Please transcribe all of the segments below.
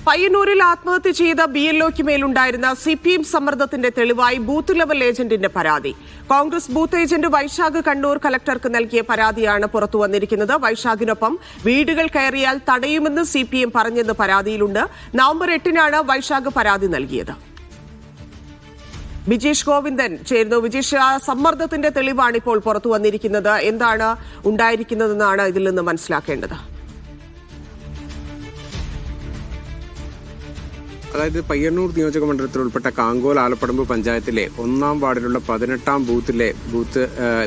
പയ്യന്നൂരിൽ ആത്മഹത്യ ചെയ്ത BLOയ്ക്ക് മേലുണ്ടായിരുന്ന CPM സമ്മർദ്ദത്തിന്റെ തെളിവായി ബൂത്ത് ലെവൽ ഏജന്റിന്റെ പരാതി. കോൺഗ്രസ് ബൂത്ത് ഏജന്റ് വൈശാഖ് കണ്ണൂർ കലക്ടർക്ക് നൽകിയ പരാതിയാണ് പുറത്തുവന്നിരിക്കുന്നത്. വൈശാഖിനൊപ്പം വീടുകൾ കയറിയാൽ തടയുമെന്ന് CPM പറഞ്ഞെന്ന് പരാതിയിലുണ്ട്. നവംബർ 8-നാണ് വൈശാഖ് പരാതി നൽകിയത്. വിജേഷ് ഗോവിന്ദൻ ചേരുന്നു. വിജേഷ്, സമ്മർദ്ദത്തിന്റെ തെളിവാണ് ഇപ്പോൾ പുറത്തു വന്നിരിക്കുന്നത്. എന്താണ് ഉണ്ടായിരിക്കുന്നതെന്നാണ് ഇതിൽ നിന്ന് മനസ്സിലാക്കേണ്ടത്? അതായത് പയ്യന്നൂർ നിയോജക മണ്ഡലത്തിൽ ഉൾപ്പെട്ട കാങ്കോൽ ആലപ്പടമ്പ് പഞ്ചായത്തിലെ 1-ാം വാർഡിലുള്ള 18-ാം ബൂത്ത്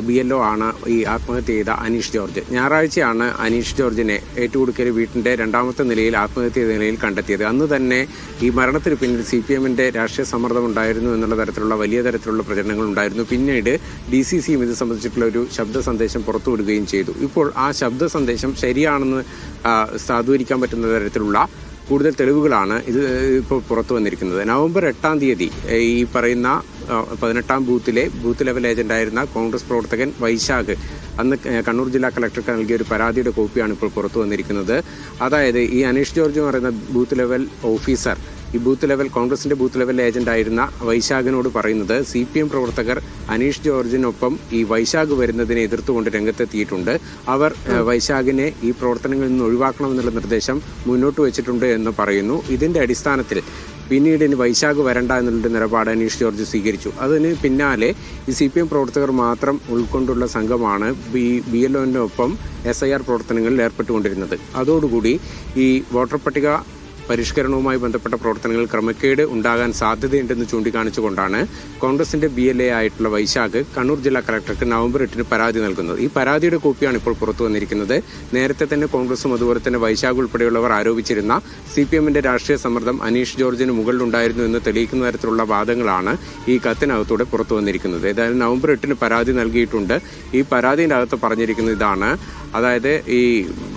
BLO ആണ് ഈ ആത്മഹത്യ ചെയ്ത അനീഷ് ജോർജ്. ഞായറാഴ്ചയാണ് അനീഷ് ജോർജിനെ ഏറ്റുകൊടുക്കൽ വീട്ടിന്റെ 2ാമത്തെ നിലയിൽ ആത്മഹത്യ ചെയ്ത നിലയിൽ കണ്ടെത്തിയത്. അന്ന് തന്നെ ഈ മരണത്തിന് പിന്നിൽ CPMന്റെ രാഷ്ട്രീയ സമ്മർദ്ദം ഉണ്ടായിരുന്നു എന്നുള്ള തരത്തിലുള്ള വലിയ തരത്തിലുള്ള പ്രചരണങ്ങൾ ഉണ്ടായിരുന്നു. പിന്നീട് DCCയും ഇത് സംബന്ധിച്ചിട്ടുള്ള ഒരു ശബ്ദ സന്ദേശം പുറത്തുവിടുകയും ചെയ്തു. ഇപ്പോൾ ആ ശബ്ദ സന്ദേശം ശരിയാണെന്ന് സാധൂകരിക്കാൻ പറ്റുന്ന തരത്തിലുള്ള കൂടുതൽ തെളിവുകളാണ് ഇത് ഇപ്പോൾ പുറത്തു വന്നിരിക്കുന്നത്. നവംബർ 8-ാം തീയതി ഈ പറയുന്ന 18-ാം ബൂത്ത് ലെവൽ ഏജന്റായിരുന്ന കോൺഗ്രസ് പ്രവർത്തകൻ വൈശാഖ് അന്ന് കണ്ണൂർ ജില്ലാ കളക്ടർക്ക് നൽകിയ ഒരു പരാതിയുടെ കോപ്പിയാണ് ഇപ്പോൾ പുറത്തു വന്നിരിക്കുന്നത്. അതായത് ഈ അനീഷ് ജോർജ് എന്ന് പറയുന്ന ബൂത്ത് ലെവൽ ഓഫീസർ ഈ കോൺഗ്രസിന്റെ ബൂത്ത് ലെവൽ ഏജന്റ് ആയിരുന്ന വൈശാഖിനോട് പറയുന്നത് CPM പ്രവർത്തകർ അനീഷ് ജോർജിനൊപ്പം ഈ വൈശാഖ് വരുന്നതിനെ എതിർത്തുകൊണ്ട് രംഗത്തെത്തിയിട്ടുണ്ട്. അവർ വൈശാഖിനെ ഈ പ്രവർത്തനങ്ങളിൽ നിന്ന് ഒഴിവാക്കണമെന്നുള്ള നിർദ്ദേശം മുന്നോട്ട് വെച്ചിട്ടുണ്ട് എന്ന് പറയുന്നു. ഇതിന്റെ അടിസ്ഥാനത്തിൽ പിന്നീട് ഇനി വൈശാഖ് വരണ്ട എന്നുള്ള നിലപാട് അനീഷ് ജോർജ് സ്വീകരിച്ചു. അതിന് പിന്നാലെ ഈ CPM പ്രവർത്തകർ മാത്രം ഉൾക്കൊണ്ടുള്ള സംഘമാണ് BLOനൊപ്പം SIR പ്രവർത്തനങ്ങളിൽ ഏർപ്പെട്ടുകൊണ്ടിരുന്നത്. അതോടുകൂടി ഈ വോട്ടർ പട്ടിക പരിഷ്കരണവുമായി ബന്ധപ്പെട്ട പ്രവർത്തനങ്ങൾ ക്രമക്കേട് ഉണ്ടാകാൻ സാധ്യതയുണ്ടെന്ന് ചൂണ്ടിക്കാണിച്ചുകൊണ്ടാണ് കോൺഗ്രസിന്റെ BLA ആയിട്ടുള്ള വൈശാഖ് കണ്ണൂർ ജില്ലാ കളക്ടർക്ക് നവംബർ 8-ന് പരാതി നൽകുന്നത്. ഈ പരാതിയുടെ കോപ്പിയാണ് ഇപ്പോൾ പുറത്തു വന്നിരിക്കുന്നത്. നേരത്തെ തന്നെ കോൺഗ്രസും അതുപോലെ തന്നെ വൈശാഖ് ഉൾപ്പെടെയുള്ളവർ ആരോപിച്ചിരുന്ന CPMന്റെ രാഷ്ട്രീയ സമ്മർദ്ദം അനീഷ് ജോർജിന് മുകളിലുണ്ടായിരുന്നു എന്ന് തെളിയിക്കുന്ന തരത്തിലുള്ള വാദങ്ങളാണ് ഈ കത്തിനകത്തൂടെ പുറത്തു വന്നിരിക്കുന്നത്. ഏതായാലും നവംബർ 8-ന് പരാതി നൽകിയിട്ടുണ്ട്. ഈ പരാതിയുടെ അകത്ത് പറഞ്ഞിരിക്കുന്നത് ഇതാണ്. അതായത് ഈ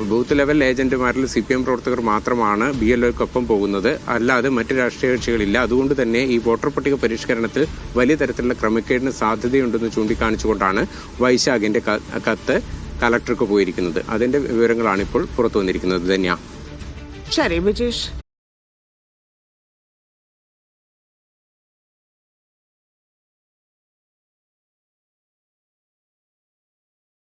ബൂത്ത് ലെവൽ ഏജന്റുമാരിൽ CPM പ്രവർത്തകർ മാത്രമാണ് BLOയ്ക്കൊപ്പം പോകുന്നത്, അല്ലാതെ മറ്റ് രാഷ്ട്രീയ കക്ഷികളില്ല. അതുകൊണ്ട് തന്നെ ഈ വോട്ടർ പട്ടിക പരിഷ്കരണത്തിൽ വലിയ തരത്തിലുള്ള ക്രമക്കേടിന് സാധ്യതയുണ്ടെന്ന് ചൂണ്ടിക്കാണിച്ചുകൊണ്ടാണ് വൈശാഖിന്റെ കത്ത് കലക്ടർക്ക് പോയിരിക്കുന്നത്. അതിന്റെ വിവരങ്ങളാണ് ഇപ്പോൾ പുറത്തു വന്നിരിക്കുന്നത്. ധന്യ. ശരി വിജേഷ്.